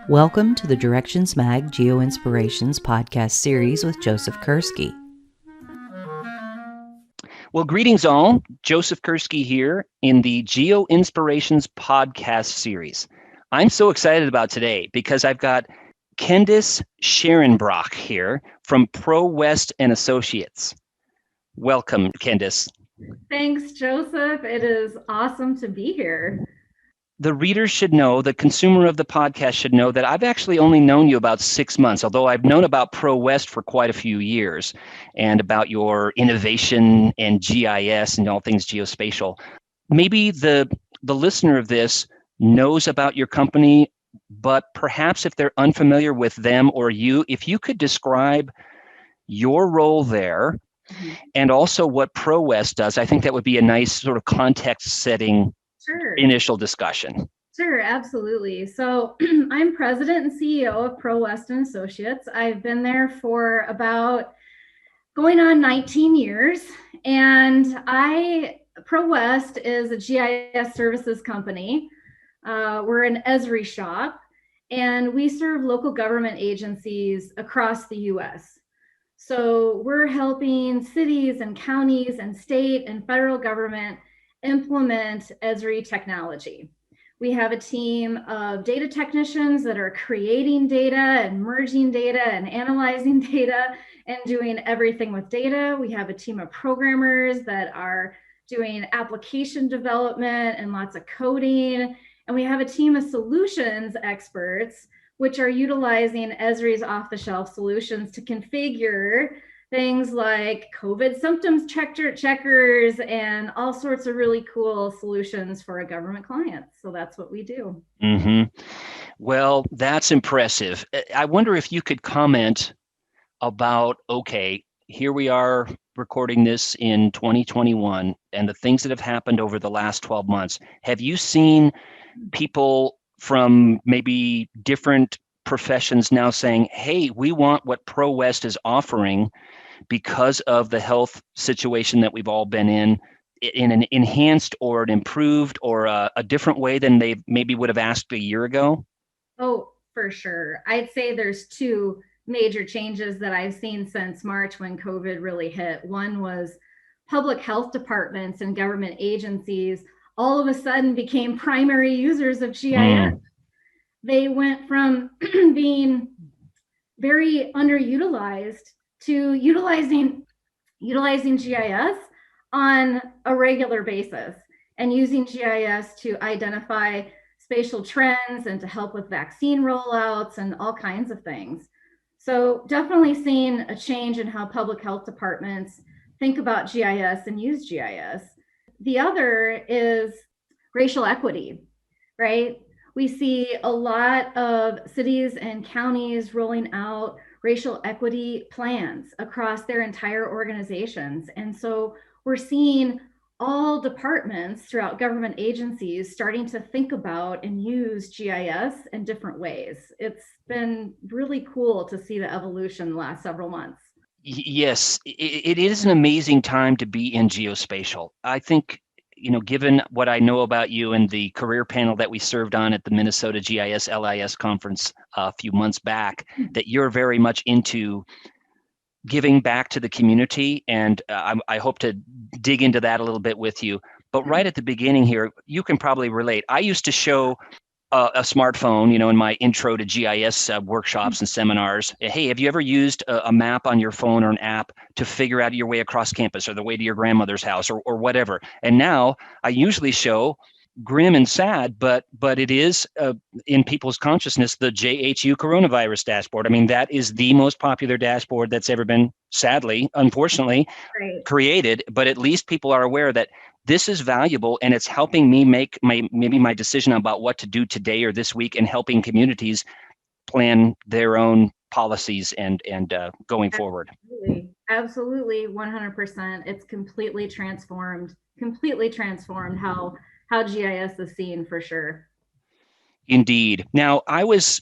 Welcome to the Directions Mag Geoinspirations podcast series with Joseph Kursky. Well, greetings all. Joseph Kursky here in the Geoinspirations podcast series. I'm so excited about today because I've got Kendis Scharenbroich here from ProWest and Associates. Welcome, Kendis. Thanks, Joseph. It is awesome to be here. The readers should know, the consumer of the podcast should know that I've actually only known you about 6 months, although I've known about ProWest for quite a few years and about your innovation and GIS and all things geospatial. Maybe the listener of this knows about your company, but perhaps if they're unfamiliar with them or you, if you could describe your role there and also what ProWest does, I think that would be a nice sort of context setting initial discussion. Sure, absolutely. So I'm president and CEO of ProWest and Associates. I've been there for about going on 19 years. And ProWest is a GIS services company. We're an Esri shop, and we serve local government agencies across the US. So we're helping cities and counties and state and federal government implement Esri technology. We have a team of data technicians that are creating data and merging data and analyzing data and doing everything with data. We have a team of programmers that are doing application development and lots of coding. And we have a team of solutions experts, which are utilizing Esri's off-the-shelf solutions to configure things like COVID symptoms checkers and all sorts of really cool solutions for a government client. So that's what we do. Well, that's impressive. I wonder if you could comment about, okay, here we are recording this in 2021 and the things that have happened over the last 12 months. Have you seen people from maybe different professions now saying, hey, we want what ProWest is offering because of the health situation that we've all been in an enhanced or an improved or a different way than they maybe would have asked a year ago? Oh, for sure. I'd say there's two major changes that I've seen since March when COVID really hit. One was public health departments and government agencies all of a sudden became primary users of GIS. They went from being very underutilized to utilizing GIS on a regular basis and using GIS to identify spatial trends and to help with vaccine rollouts and all kinds of things. So definitely seeing a change in how public health departments think about GIS and use GIS. The other is racial equity, right? We see a lot of cities and counties rolling out racial equity plans across their entire organizations. And so we're seeing all departments throughout government agencies starting to think about and use GIS in different ways. It's been really cool to see the evolution the last several months. Yes, it is an amazing time to be in geospatial. I think, given what I know about you and the career panel that we served on at the Minnesota GIS LIS conference a few months back, that you're very much into giving back to the community. And I hope to dig into that a little bit with you. But right at the beginning here, you can probably relate. I used to show a smartphone, in my intro to GIS workshops and seminars. Hey, have you ever used a map on your phone or an app to figure out your way across campus or the way to your grandmother's house or whatever? And now I usually show grim and sad, but it is in people's consciousness, the JHU coronavirus dashboard. I mean, that is the most popular dashboard that's ever been, sadly, unfortunately, created. But at least people are aware that this is valuable and it's helping me make my decision about what to do today or this week and helping communities plan their own policies and going forward. Absolutely, 100%. It's completely transformed how GIS is seen, for sure. Indeed. Now, I was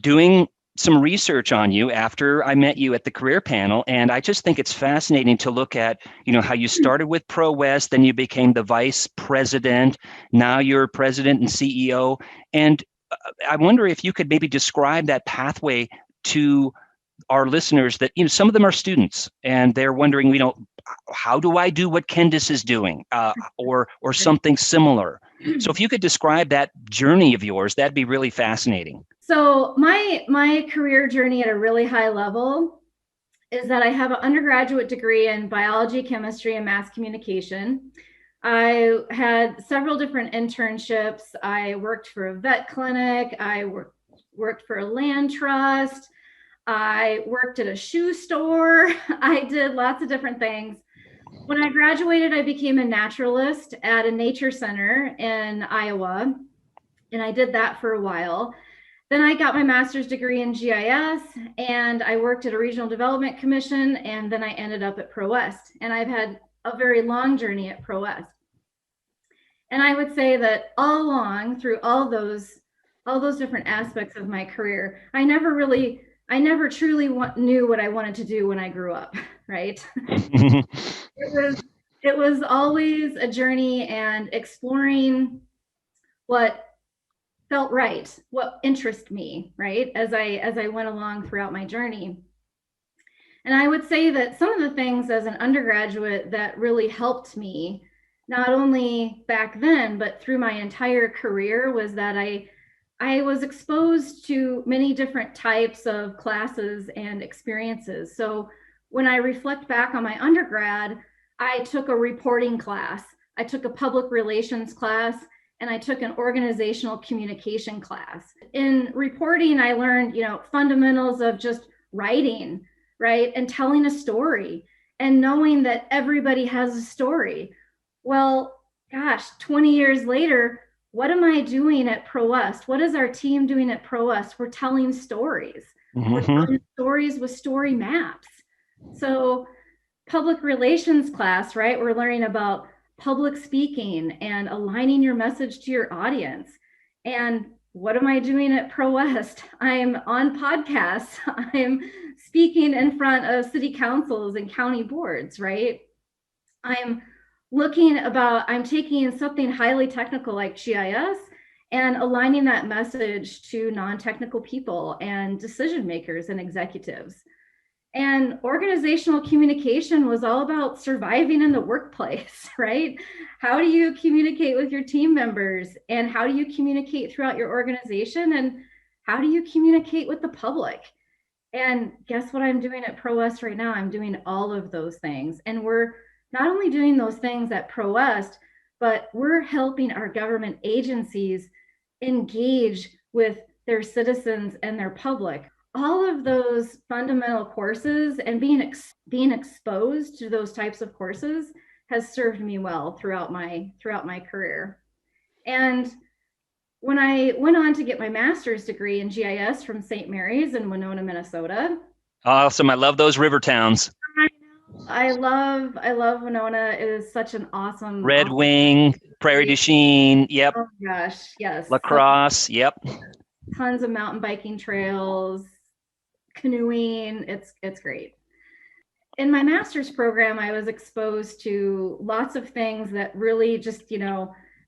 doing some research on you after I met you at the career panel, and I just think it's fascinating to look at, how you started with ProWest, then you became the vice president, now you're president and CEO, and I wonder if you could maybe describe that pathway to our listeners that, some of them are students and they're wondering, how do I do what Kendis is doing, or something similar. So if you could describe that journey of yours, that'd be really fascinating. So my career journey at a really high level is that I have an undergraduate degree in biology, chemistry, and mass communication. I had several different internships. I worked for a vet clinic. I worked for a land trust. I worked at a shoe store. I did lots of different things. When I graduated, I became a naturalist at a nature center in Iowa, and I did that for a while. Then I got my master's degree in GIS, and I worked at a regional development commission, and then I ended up at ProWest. And I've had a very long journey at ProWest. And I would say that all along through all those different aspects of my career, I never truly knew what I wanted to do when I grew up, right? It was always a journey and exploring what felt right, what interested me, right? As I went along throughout my journey. And I would say that some of the things as an undergraduate that really helped me, not only back then, but through my entire career, was that I was exposed to many different types of classes and experiences. So when I reflect back on my undergrad, I took a reporting class, I took a public relations class, and I took an organizational communication class. In reporting, I learned, fundamentals of just writing, right? And telling a story and knowing that everybody has a story. Well, gosh, 20 years later, what am I doing at ProWest? What is our team doing at ProWest? We're telling stories. Mm-hmm. We're telling stories with story maps. So public relations class, right? We're learning about public speaking and aligning your message to your audience. And what am I doing at ProWest? I'm on podcasts. I'm speaking in front of city councils and county boards, right? I'm taking something highly technical like GIS and aligning that message to non-technical people and decision makers and executives. And organizational communication was all about surviving in the workplace, right? How do you communicate with your team members, and how do you communicate throughout your organization, and how do you communicate with the public? And guess what I'm doing at ProWest right now? I'm doing all of those things. And we're not only doing those things at ProWest, but we're helping our government agencies engage with their citizens and their public. All of those fundamental courses and being exposed to those types of courses has served me well throughout my career. And when I went on to get my master's degree in GIS from St. Mary's in Winona, Minnesota. Awesome. I love those river towns. I love Winona. It is such an awesome Red Wing, Prairie du Chien. Yep. Oh gosh, yes. La Crosse. Yep. Tons of mountain biking trails, canoeing. It's great. In my master's program, I was exposed to lots of things that really just,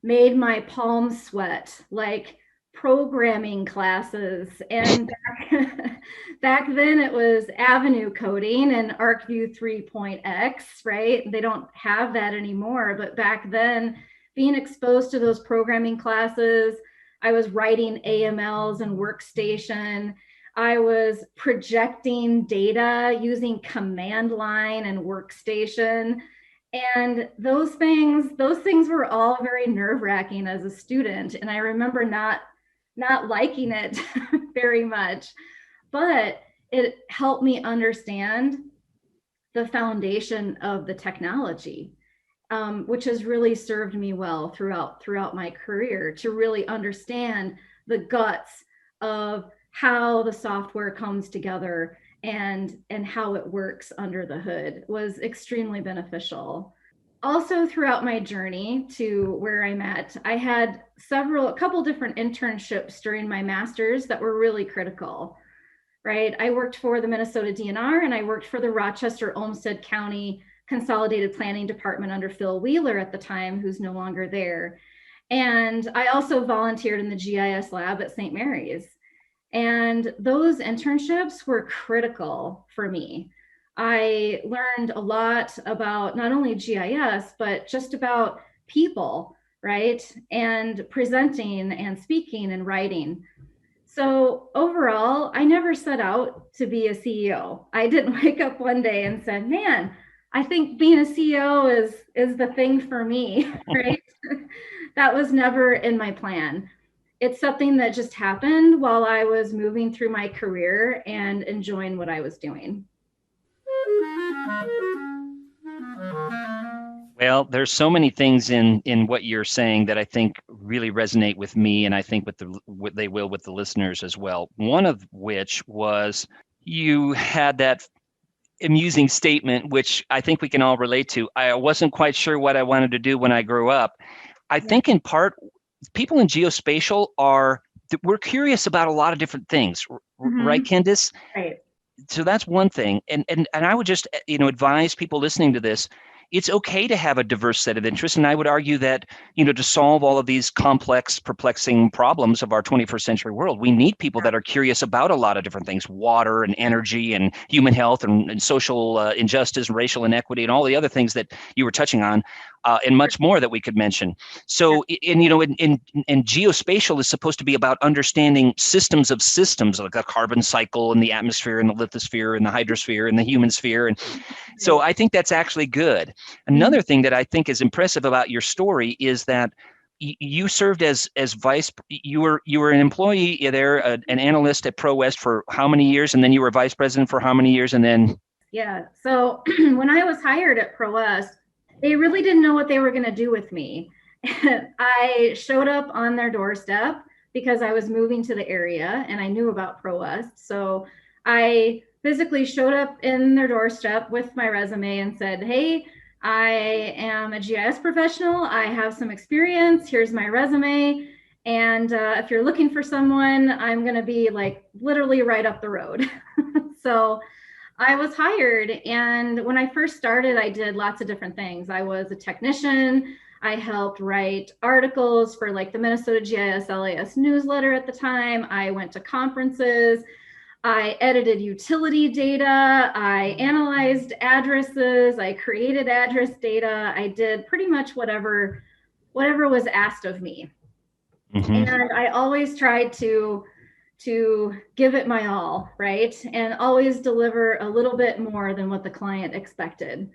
made my palms sweat, like programming classes. And back then it was Avenue coding and ArcView 3.x, right? They don't have that anymore. But back then, being exposed to those programming classes, I was writing AMLs and Workstation. I was projecting data using command line and Workstation. And those things were all very nerve-wracking as a student. And I remember not liking it very much, but it helped me understand the foundation of the technology, which has really served me well throughout my career, to really understand the guts of how the software comes together and how it works under the hood was extremely beneficial. Also, throughout my journey to where I'm at, I had a couple different internships during my master's that were really critical, right? I worked for the Minnesota DNR, and I worked for the Rochester-Olmsted County Consolidated Planning Department under Phil Wheeler at the time, who's no longer there. And I also volunteered in the GIS lab at St. Mary's. And those internships were critical for me. I learned a lot about not only GIS, but just about people, right? And presenting and speaking and writing. So overall, I never set out to be a CEO. I didn't wake up one day and said, man, I think being a CEO is the thing for me, right? That was never in my plan. It's something that just happened while I was moving through my career and enjoying what I was doing. Well, there's so many things in what you're saying that I think really resonate with me, and I think they will with the listeners as well. One of which was you had that amusing statement, which I think we can all relate to. I wasn't quite sure what I wanted to do when I grew up. I think in part, people in geospatial we're curious about a lot of different things, right, Kendis? Right. So that's one thing. And I would just, advise people listening to this, it's okay to have a diverse set of interests. And I would argue that, to solve all of these complex, perplexing problems of our 21st century world, we need people that are curious about a lot of different things: water and energy and human health and social injustice and racial inequity and all the other things that you were touching on, and much more that we could mention. So, in geospatial is supposed to be about understanding systems of systems, like the carbon cycle and the atmosphere and the lithosphere and the hydrosphere and the human sphere. And so I think that's actually good. Another thing that I think is impressive about your story is that you served as you were an employee there, an analyst at ProWest for how many years, and then you were vice president for how many years, and then so when I was hired at ProWest, they really didn't know what they were going to do with me. I showed up on their doorstep because I was moving to the area and I knew about ProWest. So I physically showed up in their doorstep with my resume and said, hey, I am a GIS professional. I have some experience. Here's my resume. And if you're looking for someone, I'm going to be like literally right up the road. So I was hired. And when I first started, I did lots of different things. I was a technician. I helped write articles for like the Minnesota GIS LAS newsletter at the time. I went to conferences. I edited utility data. I analyzed addresses. I created address data. I did pretty much whatever was asked of me. And I always tried to give it my all, right? And always deliver a little bit more than what the client expected.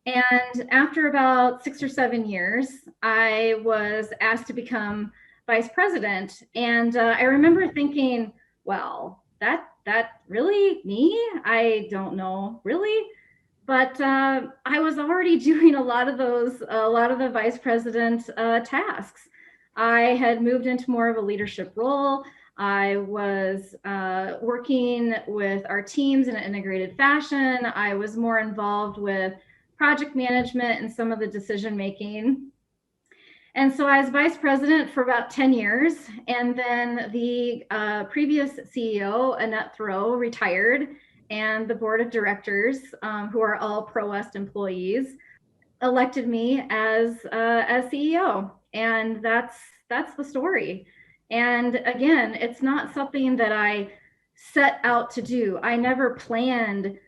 And after about 6 or 7 years, I was asked to become vice president. And I remember thinking, well, that really me? I don't know, really? But I was already doing a lot of the vice president tasks. I had moved into more of a leadership role. I was working with our teams in an integrated fashion. I was more involved with project management and some of the decision making. And so I was vice president for about 10 years. And then the previous CEO, Annette Thoreau, retired, and the board of directors, who are all ProWest employees, elected me as CEO. And that's the story. And again, it's not something that I set out to do. I never planned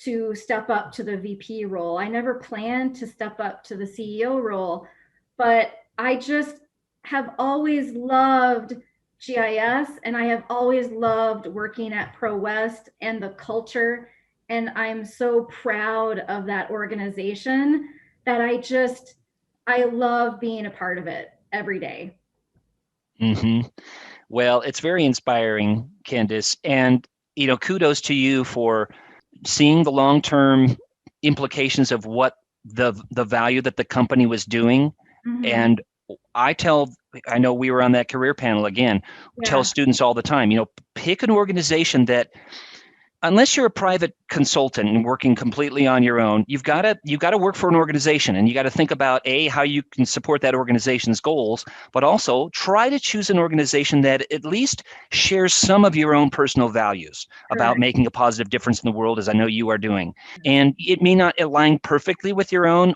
to step up to the VP role. I never planned to step up to the CEO role, but I just have always loved GIS, and I have always loved working at ProWest and the culture. And I'm so proud of that organization that I love being a part of it every day. Well, it's very inspiring, Kendis, and kudos to you for seeing the long-term implications of what the value that the company was doing. And I know we were on that career panel again, tell students all the time, pick an organization that unless you're a private consultant and working completely on your own, you've got to work for an organization, and you got to think about how you can support that organization's goals, but also try to choose an organization that at least shares some of your own personal values about Correct. making a positive difference in the world, as I know you are doing. And it may not align perfectly with your own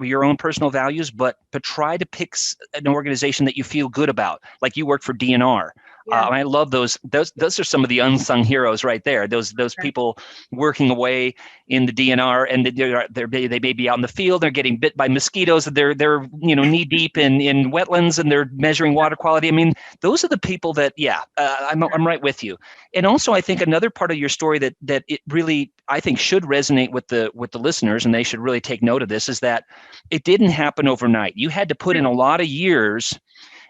your own personal values, but try to pick an organization that you feel good about. Like you work for DNR. Yeah. I love those. Those are some of the unsung heroes right there. Those people working away in the DNR, and they may be out in the field. They're getting bit by mosquitoes. They're knee deep in wetlands, and they're measuring water quality. I mean, those are the people that I'm right with you. And also, I think another part of your story that it really, I think, should resonate with the listeners, and they should really take note of this, is that it didn't happen overnight. You had to put in a lot of years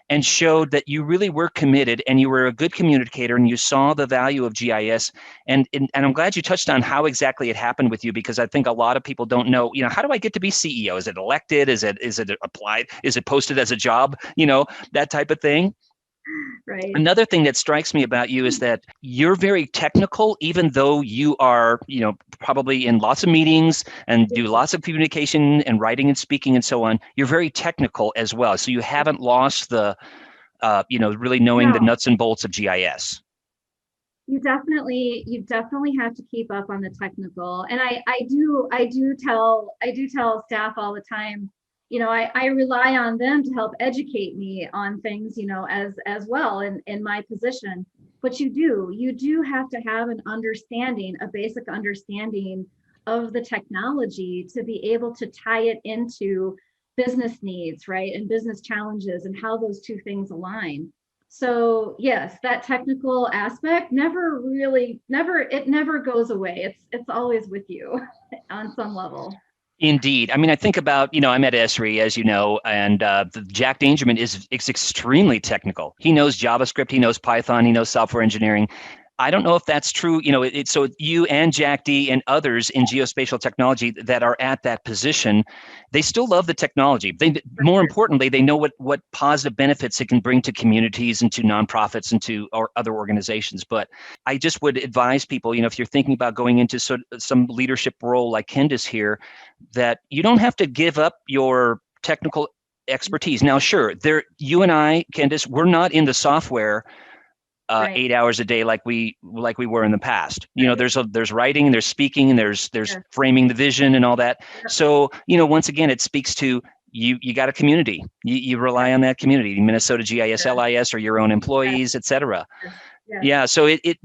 and showed that you really were committed, and you were a good communicator, and you saw the value of GIS. And I'm glad you touched on how exactly it happened with you, because I think a lot of people don't know, how do I get to be CEO? Is it elected? Is it applied? Is it posted as a job? That type of thing. Right. Another thing that strikes me about you is that you're very technical, even though you are, probably in lots of meetings and do lots of communication and writing and speaking and so on. You're very technical as well. So you haven't lost the, really knowing the nuts and bolts of GIS. You definitely have to keep up on the technical. And I do tell staff all the time, I rely on them to help educate me on things, as well in my position. But you do have to have a basic understanding of the technology to be able to tie it into business needs, right? And business challenges, and how those two things align. So yes, that technical aspect never goes away. It's always with you on some level. Indeed. I mean, I think about, I'm at Esri, as you know, and Jack Dangerman is extremely technical. He knows JavaScript, he knows Python, he knows software engineering. I don't know if that's true. So you and Jack D and others in geospatial technology that are at that position, they still love the technology. More importantly, they know what positive benefits it can bring to communities and to nonprofits and to other organizations. But I just would advise people, if you're thinking about going into some leadership role like Kendis here, that you don't have to give up your technical expertise. Now, sure, you and I, Kendis, we're not in the software 8 hours a day like we were in the past. There's writing, there's speaking, there's framing the vision and all that. So, once again, it speaks to you got a community. You rely on that community, Minnesota GIS, LIS, or your own employees, et cetera. Yeah. So it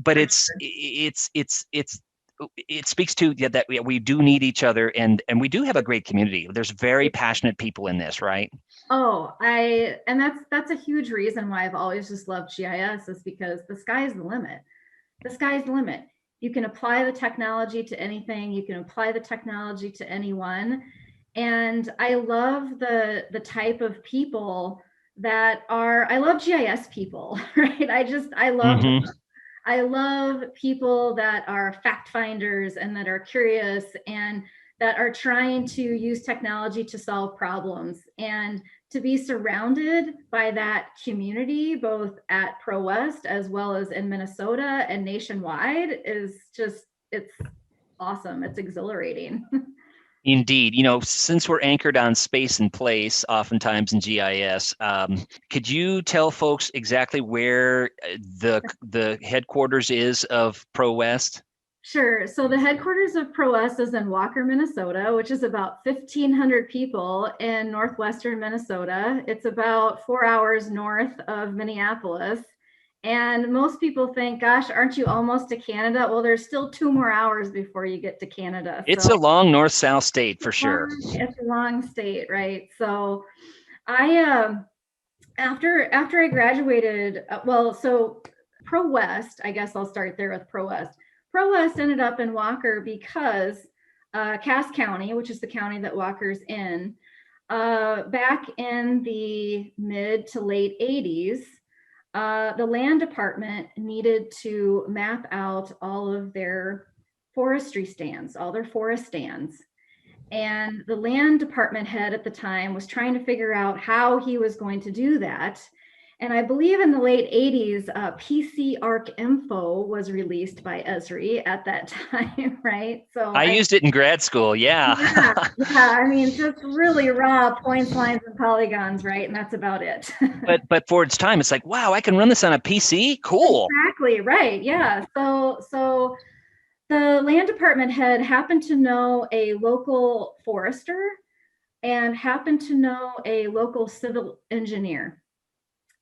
speaks to that we do need each other, and we do have a great community. There's very passionate people in this, right? Oh, and that's a huge reason why I've always just loved GIS, is because the sky's the limit. The sky's the limit. You can apply the technology to anything. You can apply the technology to anyone. And I love the type of people I love GIS people, right? I love them. I love people that are fact finders and that are curious and that are trying to use technology to solve problems. And to be surrounded by that community, both at ProWest as well as in Minnesota and nationwide, is it's awesome. It's exhilarating. Indeed. Since we're anchored on space and place, oftentimes in GIS, could you tell folks exactly where the headquarters is of ProWest? Sure. So the headquarters of ProWest is in Walker, Minnesota, which is about 1,500 people in northwestern Minnesota. It's about 4 hours north of Minneapolis. And most people think, gosh, aren't you almost to Canada? Well, there's still 2 more hours before you get to Canada. It's a long north-south state for sure. It's a long state, right? So I, after I graduated, so ProWest, I guess I'll start there with ProWest. ProWest ended up in Walker because Cass County, which is the county that Walker's in, back in the mid to late 80s, the land department needed to map out all of their forestry stands, all their forest stands. And the land department head at the time was trying to figure out how he was going to do that. And I believe in the late 80s, PC Arc Info was released by Esri at that time, right? So I used it in grad school. Yeah. yeah. I mean, just really raw points, lines, and polygons, right? And that's about it. but for its time, it's like, wow, I can run this on a PC. Cool. Exactly, right. Yeah. So the land department had happened to know a local forester and happened to know a local civil engineer.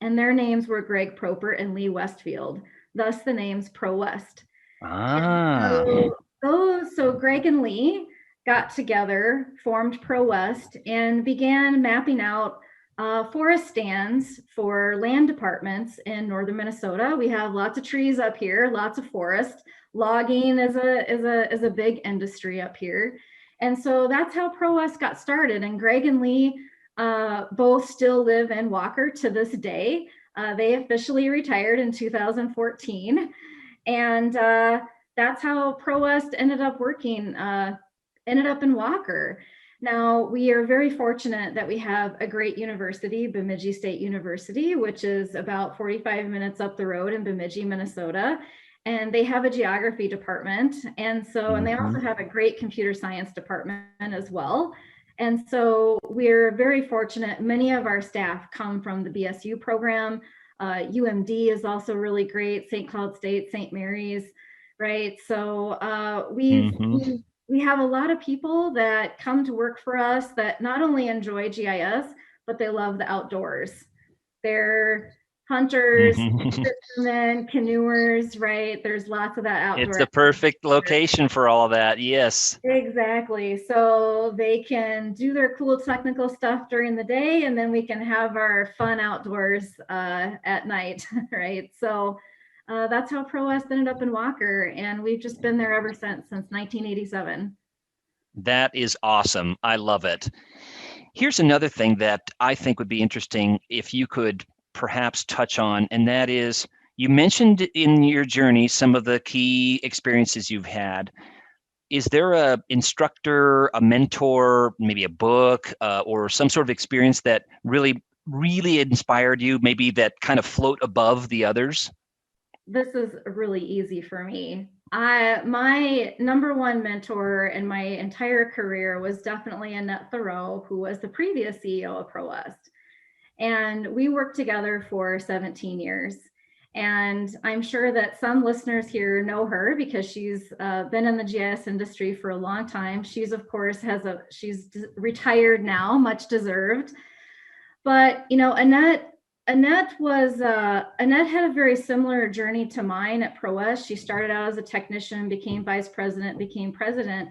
And their names were Greg Proper and Lee Westfield, thus the names ProWest. Ah. So Greg and Lee got together, formed ProWest, and began mapping out forest stands for land departments in northern Minnesota. We have lots of trees up here, lots of forest. Logging is a big industry up here. And so that's how ProWest got started. And Greg and Lee both still live in Walker to this day. They officially retired in 2014. And that's how ProWest ended up working, ended up in Walker. Now, we are very fortunate that we have a great university, Bemidji State University, which is about 45 minutes up the road in Bemidji, Minnesota. And they have a geography department. And so, and they also have a great computer science department as well. And so we're very fortunate. Many of our staff come from the BSU program. UMD is also really great, St. Cloud State, St. Mary's, right? So we have a lot of people that come to work for us that not only enjoy GIS, but they love the outdoors. They're hunters, fishermen, canoers, right? There's lots of that outdoor. It's the perfect location for all of that. Yes. Exactly. So they can do their cool technical stuff during the day, and then we can have our fun outdoors at night, right? So that's how ProWest ended up in Walker, and we've just been there ever since 1987. That is awesome. I love it. Here's another thing that I think would be interesting if you could perhaps touch on, and that is, you mentioned in your journey some of the key experiences you've had. Is there a instructor, a mentor, maybe a book, or some sort of experience that really inspired you, maybe that kind of float above the others? This is really easy for me. My number one mentor in my entire career was definitely Annette Thoreau, who was the previous CEO of ProWest. And we worked together for 17 years. And I'm sure that some listeners here know her because she's been in the GIS industry for a long time. She's, of course, she's retired now, much deserved. But, you know, Annette had a very similar journey to mine at ProWest. She started out as a technician, became vice president, became president,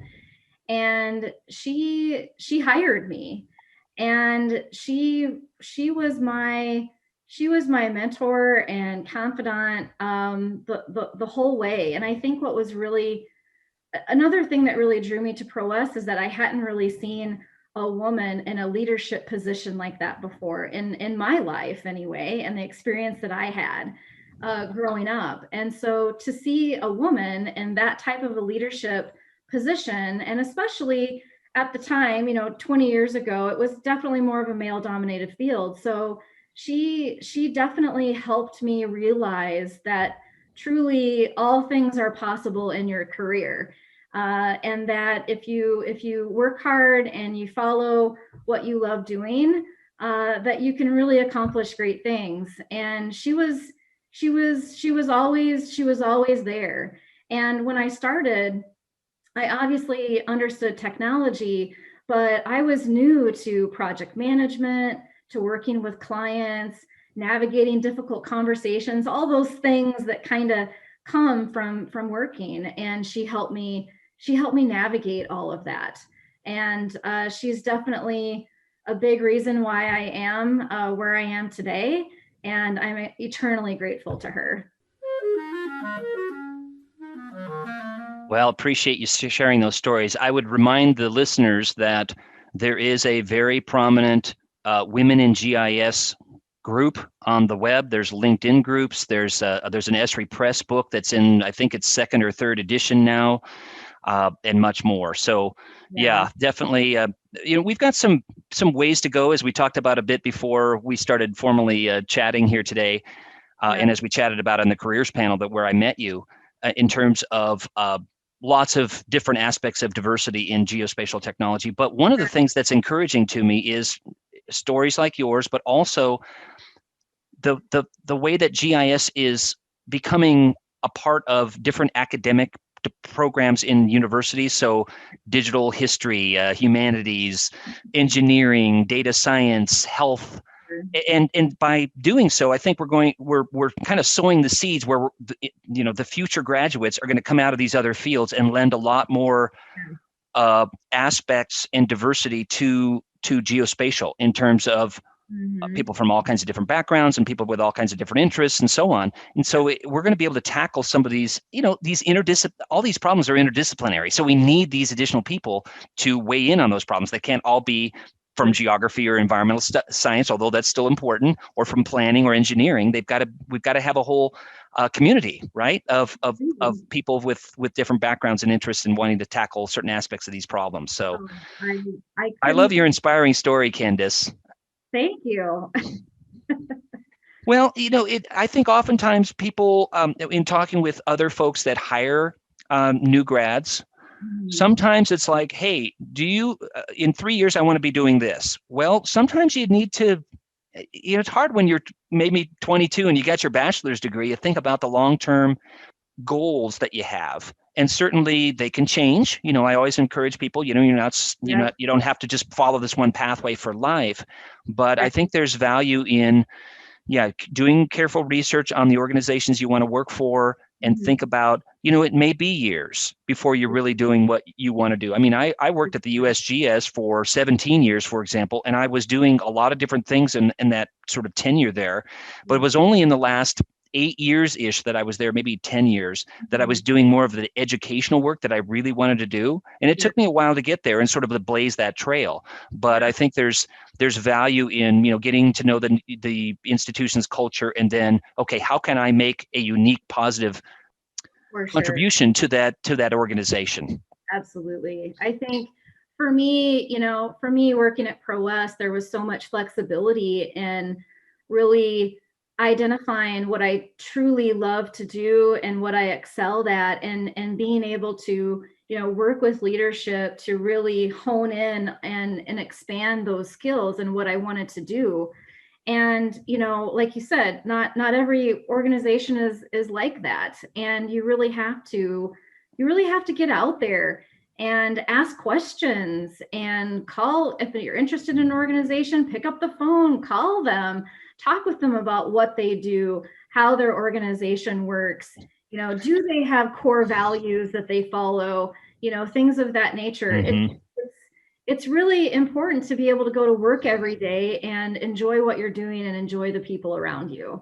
and she hired me. And she was my mentor and confidant the whole way. And I think what was really another thing that really drew me to ProWest is that I hadn't really seen a woman in a leadership position like that before in my life anyway, and the experience that I had growing up. And so to see a woman in that type of a leadership position, and especially at the time, 20 years ago, it was definitely more of a male dominated field. So she definitely helped me realize that truly all things are possible in your career. And that if you work hard and you follow what you love doing, that you can really accomplish great things. And she was always there. And when I started, I obviously understood technology, but I was new to project management, to working with clients, navigating difficult conversations, all those things that kind of come from working. And she helped me navigate all of that. And she's definitely a big reason why I am where I am today. And I'm eternally grateful to her. Well, appreciate you sharing those stories. I would remind the listeners that there is a very prominent Women in GIS group on the web. There's LinkedIn groups. There's an Esri Press book that's in, I think it's second or third edition now. and much more. So yeah, definitely. We've got some ways to go, as we talked about a bit before we started formally chatting here today. And as we chatted about on the careers panel where I met you, in terms of lots of different aspects of diversity in geospatial technology. But one of the things that's encouraging to me is stories like yours, but also the way that GIS is becoming a part of different academic programs in universities. So digital history, humanities, engineering, data science, health. And by doing so, I think we're kind of sowing the seeds where the future graduates are going to come out of these other fields and lend a lot more aspects and diversity to geospatial in terms of people from all kinds of different backgrounds and people with all kinds of different interests and so on. And so we're going to be able to tackle some of these, all these problems are interdisciplinary. So we need these additional people to weigh in on those problems. They can't all be from geography or environmental science, although that's still important, or from planning or engineering. We've got to have a whole community, right, of people with different backgrounds and interests in wanting to tackle certain aspects of these problems. So I love your inspiring story, Kendis. Thank you. Well, I think oftentimes people, in talking with other folks that hire new grads, sometimes it's like, hey, do you, in 3 years, I want to be doing this. Well, sometimes you need to, it's hard when you're maybe 22 and you got your bachelor's degree, you think about the long-term goals that you have. And certainly they can change. I always encourage people, you don't have to just follow this one pathway for life. But I think there's value in, doing careful research on the organizations you want to work for and think about, it may be years before you're really doing what you want to do. I mean, I worked at the USGS for 17 years, for example, and I was doing a lot of different things in that sort of tenure there. But it was only in the last 8 years-ish that I was there, maybe 10 years, that I was doing more of the educational work that I really wanted to do. And it took me a while to get there and sort of to blaze that trail. But I think there's value in, getting to know the institution's culture, and then, okay, how can I make a unique, positive contribution to that organization? Absolutely. I think for me, working at ProWest, there was so much flexibility in really identifying what I truly love to do and what I excelled at, and being able to, work with leadership to really hone in and expand those skills and what I wanted to do. And, like you said, not every organization is like that. And you really have to get out there and ask questions and call. If you're interested in an organization, pick up the phone, call them, talk with them about what they do, how their organization works. Do they have core values that they follow? Things of that nature. It's really important to be able to go to work every day and enjoy what you're doing and enjoy the people around you.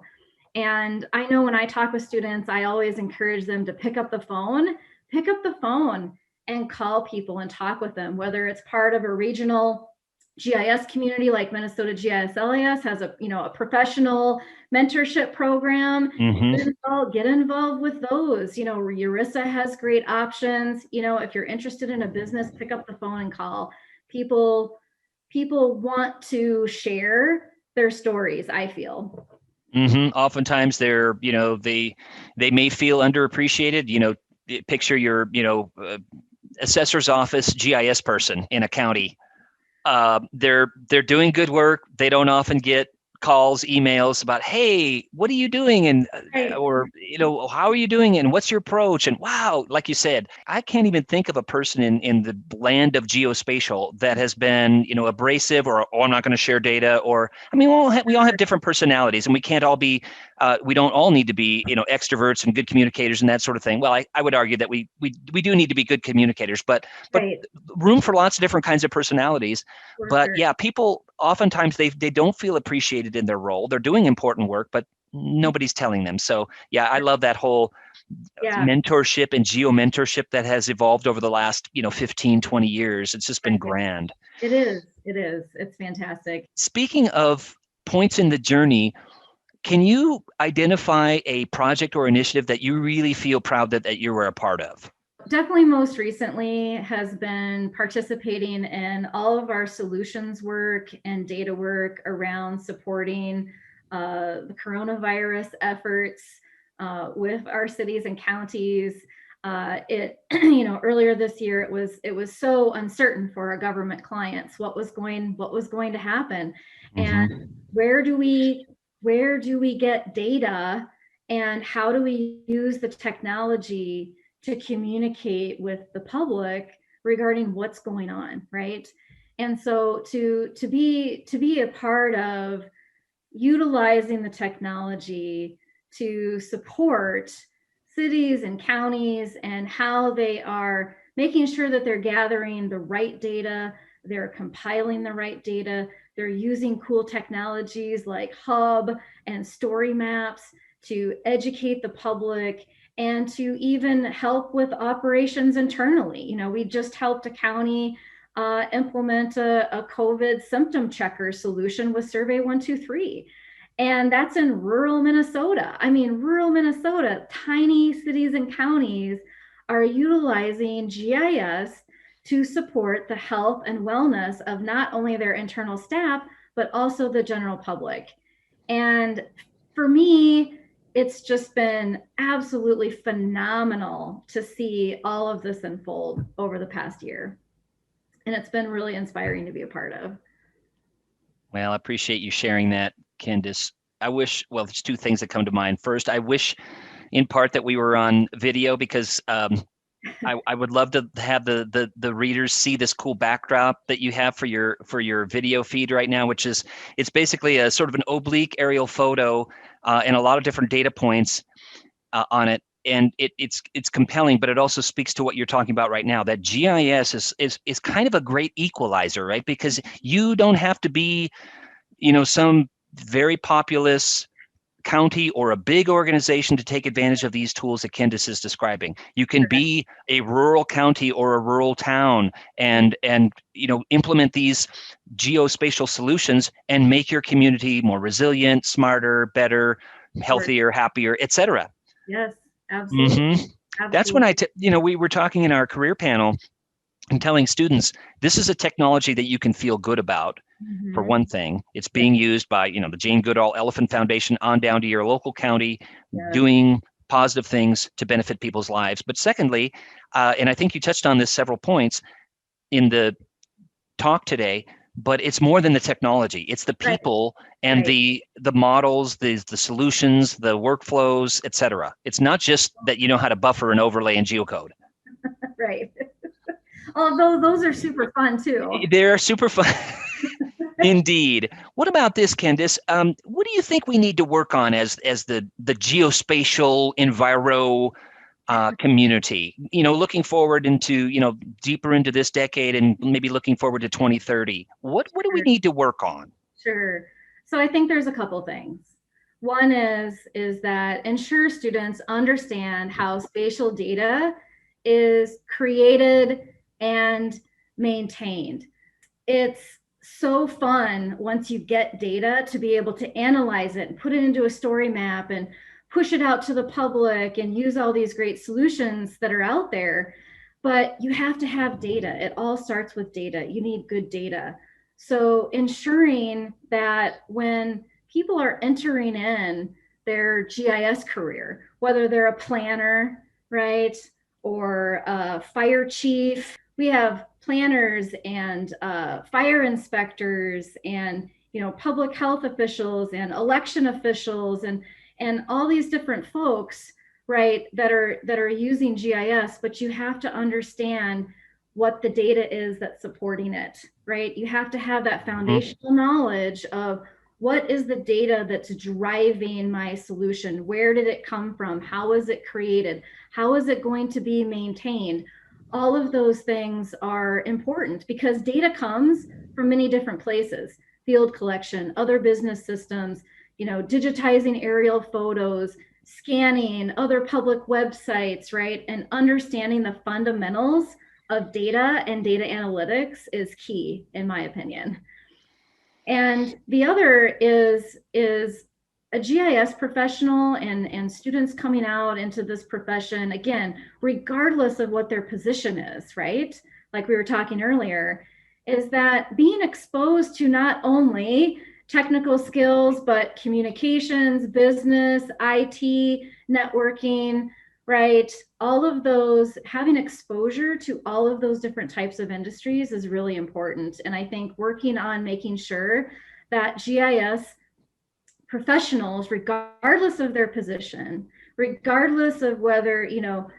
And I know when I talk with students, I always encourage them to pick up the phone and call people and talk with them, whether it's part of a regional GIS community like Minnesota GIS LIS has a professional mentorship program. Get involved with those. ERISA has great options. If you're interested in a business, pick up the phone and call. People want to share their stories, I feel. Oftentimes they're, they may feel underappreciated. Picture your, assessor's office GIS person in a county. They're doing good work. They don't often get calls, emails about, hey, what are you doing? And, or, how are you doing? And what's your approach? And wow, like you said, I can't even think of a person in the land of geospatial that has been, abrasive or, I'm not going to share data, or, I mean, we all have different personalities, and we can't all be, we don't all need to be, extroverts and good communicators and that sort of thing. Well, I would argue that we do need to be good communicators, but room for lots of different kinds of personalities. But yeah, people oftentimes they don't feel appreciated in their role. They're doing important work, but nobody's telling them. So yeah, I love that whole mentorship and GeoMentorship that has evolved over the last 15, 20 years. It's just been grand. It is. It's fantastic. Speaking of points in the journey, can you identify a project or initiative that you really feel proud that you were a part of? Definitely most recently has been participating in all of our solutions work and data work around supporting the coronavirus efforts with our cities and counties. Earlier this year, it was so uncertain for our government clients what was going to happen, and Mm-hmm. where do we get data, and how do we use the technology to communicate with the public regarding what's going on, right? And so to be a part of utilizing the technology to support cities and counties and how they are making sure that they're gathering the right data, they're compiling the right data, they're using cool technologies like Hub and story maps to educate the public and to even help with operations internally. You know, we just helped a county implement a COVID symptom checker solution with Survey 123. And that's in rural Minnesota. I mean, rural Minnesota, tiny cities and counties are utilizing GIS to support the health and wellness of not only their internal staff, but also the general public. And for me, it's just been absolutely phenomenal to see all of this unfold over the past year. And it's been really inspiring to be a part of. Well, I appreciate you sharing that, Kendis. I wish, well, there's two things that come to mind. First, I wish in part that we were on video because I would love to have the readers see this cool backdrop that you have for your video feed right now, which is, it's basically a sort of an oblique aerial photo and a lot of different data points on it. And it's compelling, but it also speaks to what you're talking about right now, that GIS is kind of a great equalizer, right? Because you don't have to be, some very populous county or a big organization to take advantage of these tools that Kendis is describing. You can be a rural county or a rural town and implement these geospatial solutions and make your community more resilient, smarter, better, healthier, happier, etc. Yes, absolutely. Mm-hmm. That's when we were talking in our career panel and telling students, this is a technology that you can feel good about. Mm-hmm. For one thing, it's being used by, the Jane Goodall Elephant Foundation on down to your local county, doing positive things to benefit people's lives. But secondly, and I think you touched on this several points in the talk today, but it's more than the technology. It's the people and the models, the solutions, the workflows, etc. It's not just that you know how to buffer and overlay in geocode. Right. Although those are super fun too. They're super fun. Indeed. What about this, Kendis? What do you think we need to work on as the geospatial enviro community? Looking forward into deeper into this decade and maybe looking forward to 2030. What do we need to work on? Sure. So I think there's a couple things. One is that ensure students understand how spatial data is created and maintained. It's so fun once you get data to be able to analyze it and put it into a story map and push it out to the public and use all these great solutions that are out there. But you have to have data. It all starts with data. You need good data. So ensuring that when people are entering in their GIS career, whether they're a planner, right, or a fire chief, we have planners and fire inspectors and public health officials and election officials and all these different folks, right, that are using GIS, but you have to understand what the data is that's supporting it, right? You have to have that foundational knowledge of what is the data that's driving my solution? Where did it come from? How is it created? How is it going to be maintained? All of those things are important because data comes from many different places: field collection, other business systems, digitizing aerial photos, scanning other public websites, right? And understanding the fundamentals of data and data analytics is key, in my opinion. And the other is a GIS professional and students coming out into this profession, again, regardless of what their position is, right? Like we were talking earlier, is that being exposed to not only technical skills, but communications, business, IT, networking, right? All of those, having exposure to all of those different types of industries is really important. And I think working on making sure that GIS professionals, regardless of their position, regardless of whether,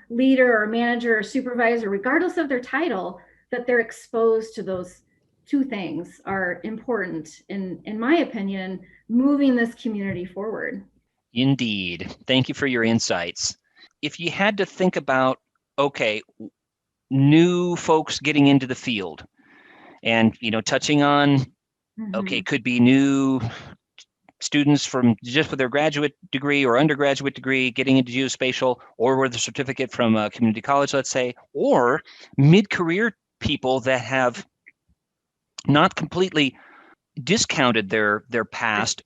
leader or manager or supervisor, regardless of their title, that they're exposed to those two things are important in my opinion, moving this community forward. Indeed. Thank you for your insights. If you had to think about, okay, new folks getting into the field and, touching on, okay, could be new students from just with their graduate degree or undergraduate degree getting into geospatial, or with a certificate from a community college, let's say, or mid-career people that have not completely discounted their past,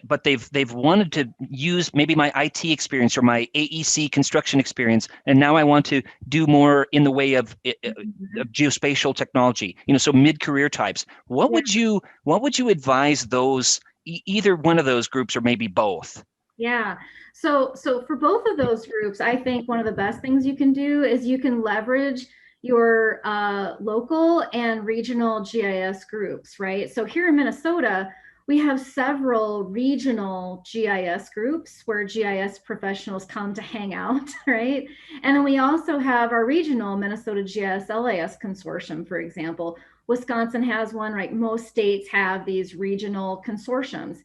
but they've wanted to use maybe my IT experience or my AEC construction experience, and now I want to do more in the way of geospatial technology. So mid-career types. What would you advise those, either one of those groups or maybe both? Yeah. So for both of those groups, I think one of the best things you can do is you can leverage your local and regional GIS groups, right? So here in Minnesota, we have several regional GIS groups where GIS professionals come to hang out, right? And then we also have our regional Minnesota GIS LAS consortium, for example. Wisconsin has one, right? Most states have these regional consortiums.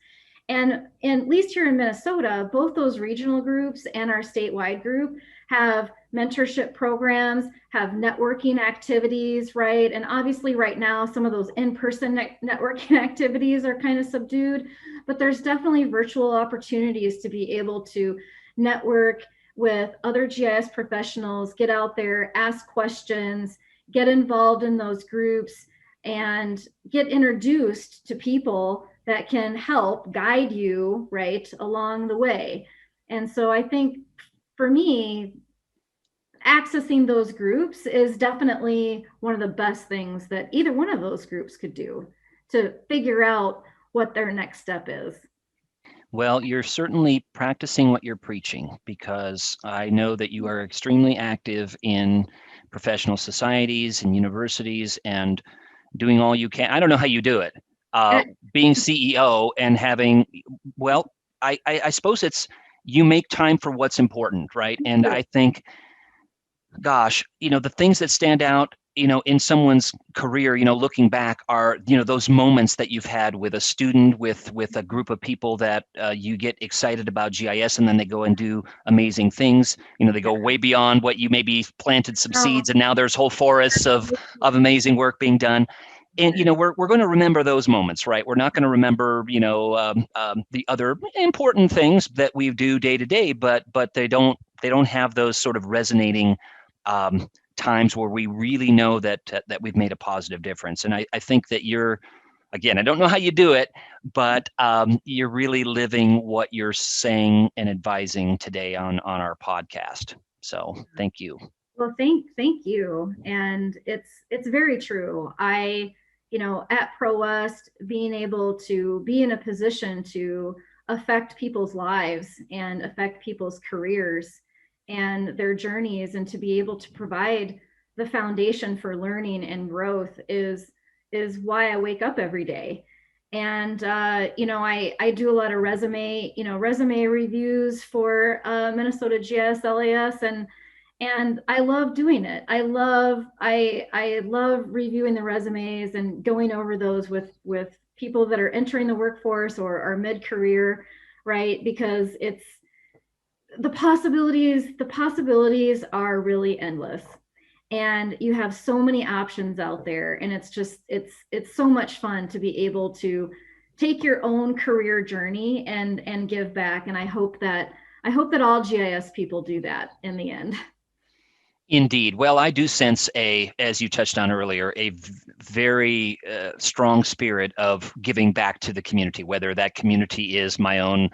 And at least here in Minnesota, both those regional groups and our statewide group have mentorship programs, have networking activities, right? And obviously right now, some of those in-person networking activities are kind of subdued, but there's definitely virtual opportunities to be able to network with other GIS professionals, get out there, ask questions, get involved in those groups, and get introduced to people that can help guide you right along the way. And so I think for me, accessing those groups is definitely one of the best things that either one of those groups could do to figure out what their next step is. Well, you're certainly practicing what you're preaching, because I know that you are extremely active in professional societies and universities and doing all you can. I don't know how you do it. Being CEO and having, well, I suppose it's, you make time for what's important, right? And I think, gosh, the things that stand out, in someone's career, looking back are, those moments that you've had with a student, with a group of people that you get excited about GIS, and then they go and do amazing things. They go way beyond what you maybe planted some seeds, and now there's whole forests of amazing work being done. And we're going to remember those moments, right? We're not going to remember the other important things that we do day to day, but they don't have those sort of resonating times where we really know that we've made a positive difference. And I think that you're, again, I don't know how you do it, but you're really living what you're saying and advising today on our podcast. So thank you. Well, thank you. And it's very true. At ProWest, being able to be in a position to affect people's lives and affect people's careers and their journeys, and to be able to provide the foundation for learning and growth is why I wake up every day. And I do a lot of resume reviews for Minnesota GIS LAS, and I love doing it. I love reviewing the resumes and going over those with people that are entering the workforce or are mid-career, right? Because it's the possibilities are really endless, and you have so many options out there, and it's so much fun to be able to take your own career journey and give back. And I hope that all GIS people do that in the end. Indeed. Well, I do sense as you touched on earlier, a very strong spirit of giving back to the community, whether that community is my own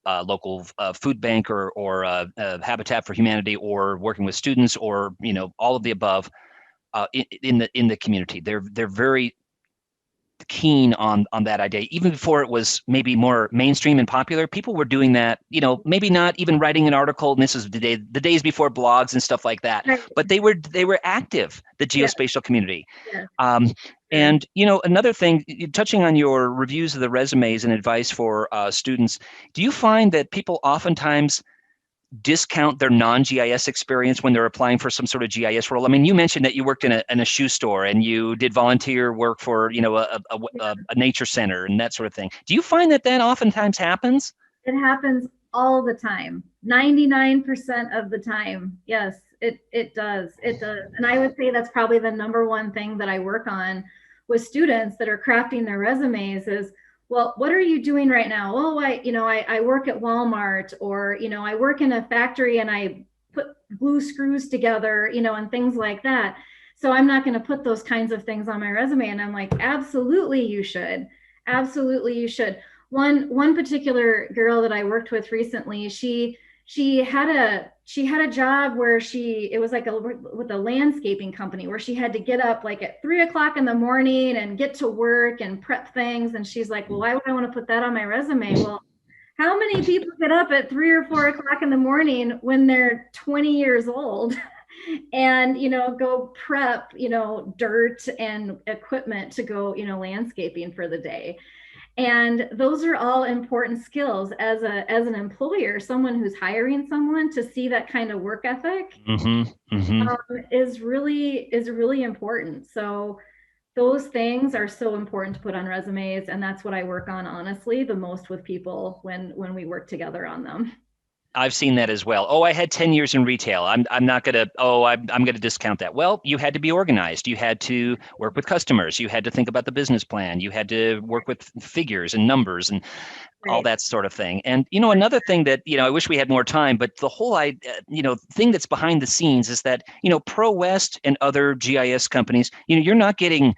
local food bank or Habitat for Humanity, or working with students, or all of the above in the community. They're very keen on that idea. Even before it was maybe more mainstream and popular, people were doing that, maybe not even writing an article, and this is the days before blogs and stuff like that, Right. but they were active, the geospatial community. Yeah. And another thing, touching on your reviews of the resumes and advice for students, do you find that people oftentimes discount their non-GIS experience when they're applying for some sort of GIS role? I mean, you mentioned that you worked in a shoe store and you did volunteer work for, a nature center and that sort of thing. Do you find that oftentimes happens? It happens all the time, 99% of the time. Yes, it does. It does. And I would say that's probably the number one thing that I work on with students that are crafting their resumes is, well, what are you doing right now? Oh, I work at Walmart, or, I work in a factory and I put glue screws together, and things like that. So I'm not going to put those kinds of things on my resume. And I'm like, absolutely, you should. Absolutely, you should. One particular girl that I worked with recently, she had a job where it was like with a landscaping company, where she had to get up like at 3:00 in the morning and get to work and prep things. And she's like, well, why would I want to put that on my resume? Well, how many people get up at 3 or 4:00 in the morning when they're 20 years old and, go prep, dirt and equipment to go, landscaping for the day? And those are all important skills as an employer, someone who's hiring someone, to see that kind of work ethic is really important. So those things are so important to put on resumes. And that's what I work on, honestly, the most with people when we work together on them. I've seen that as well. Oh, I had 10 years in retail. I'm not going to, I'm going to discount that. Well, you had to be organized. You had to work with customers. You had to think about the business plan. You had to work with figures and numbers and all that sort of thing. And, another thing that, I wish we had more time, but the whole, thing that's behind the scenes is that, ProWest and other GIS companies, you're not getting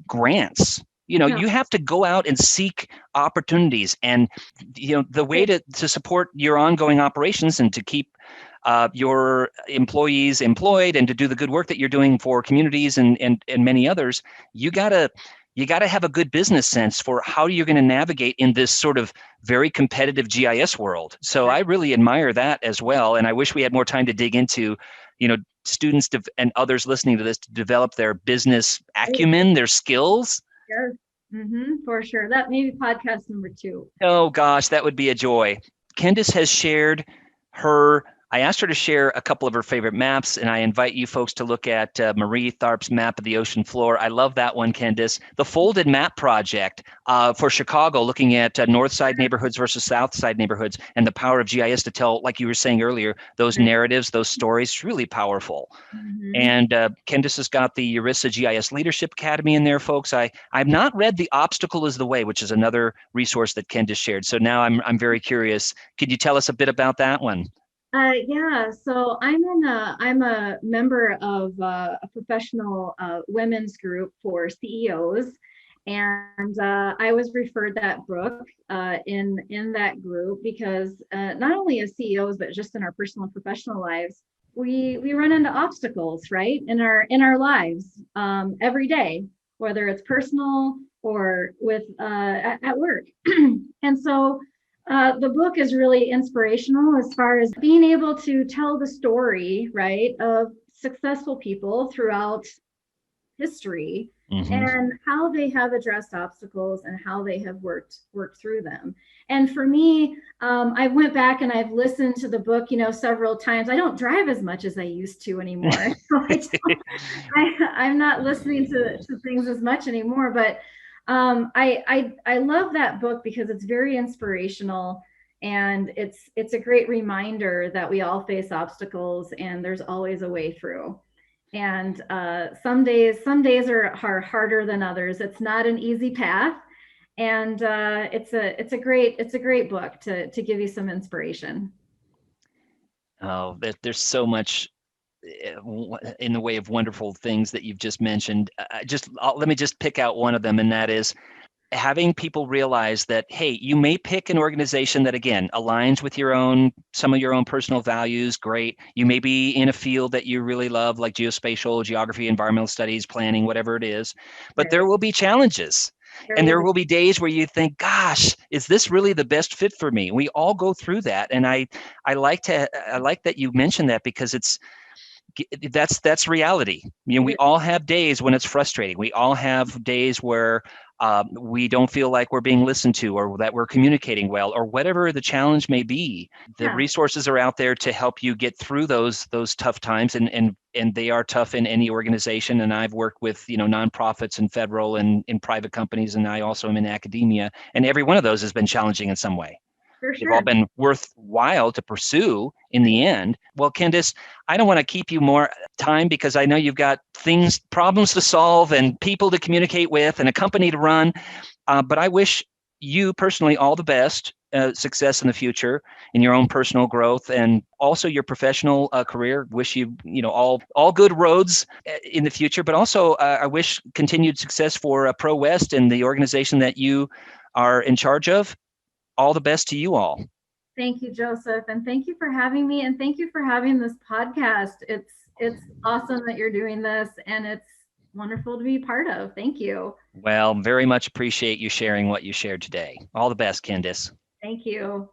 grants. You have to go out and seek opportunities, and the way to support your ongoing operations and to keep your employees employed and to do the good work that you're doing for communities and many others, you gotta have a good business sense for how you're going to navigate in this sort of very competitive GIS world. So I really admire that as well, and I wish we had more time to dig into students and others listening to this to develop their business acumen, their skills. Yes. For sure. That may be podcast number 2. Oh gosh, that would be a joy. Kendis has shared I asked her to share a couple of her favorite maps, and I invite you folks to look at Marie Tharp's map of the ocean floor. I love that one, Kendis. The Folded Map Project for Chicago, looking at north side neighborhoods versus south side neighborhoods, and the power of GIS to tell, like you were saying earlier, those narratives, those stories, really powerful. And Kendis has got the ERISA GIS Leadership Academy in there, folks. I've not read The Obstacle is the Way, which is another resource that Kendis shared. So now I'm very curious. Could you tell us a bit about that one? Yeah, so I'm a member of a professional women's group for CEOs, and I was referred that book in that group because not only as CEOs, but just in our personal and professional lives, we run into obstacles, right, in our lives every day, whether it's personal or with at work, and so. The book is really inspirational as far as being able to tell the story, right, of successful people throughout history and how they have addressed obstacles and how they have worked through them. And for me, I went back and I've listened to the book, several times. I don't drive as much as I used to anymore. So I'm not listening to things as much anymore, but I love that book because it's very inspirational, and it's a great reminder that we all face obstacles and there's always a way through. And some days are harder than others. It's not an easy path, and it's a great book to give you some inspiration. Oh, there's so much in the way of wonderful things that you've just mentioned. Let me just pick out one of them, and that is having people realize that, hey, you may pick an organization that, again, aligns with some of your own personal values. Great. You may be in a field that you really love, like geospatial, geography, environmental studies, planning, whatever it is. But Right. there will be challenges. And there will be days where you think, gosh, is this really the best fit for me? We all go through that. And I like that you mentioned that, because that's reality. We all have days when it's frustrating. We all have days where we don't feel like we're being listened to, or that we're communicating well, or whatever the challenge may be. The resources are out there to help you get through those tough times, and they are tough in any organization. And I've worked with nonprofits and federal and in private companies, and I also am in academia, and every one of those has been challenging in some way. For They've all been worthwhile to pursue in the end. Well, Kendis, I don't want to keep you more time, because I know you've got problems to solve, and people to communicate with, and a company to run. But I wish you personally all the best, success in the future in your own personal growth, and also your professional career. Wish you, all good roads in the future. But also, I wish continued success for ProWest and the organization that you are in charge of. All the best to you all. Thank you, Joseph. And thank you for having me. And thank you for having this podcast. It's awesome that you're doing this, and it's wonderful to be part of. Thank you. Well, very much appreciate you sharing what you shared today. All the best, Kendis. Thank you.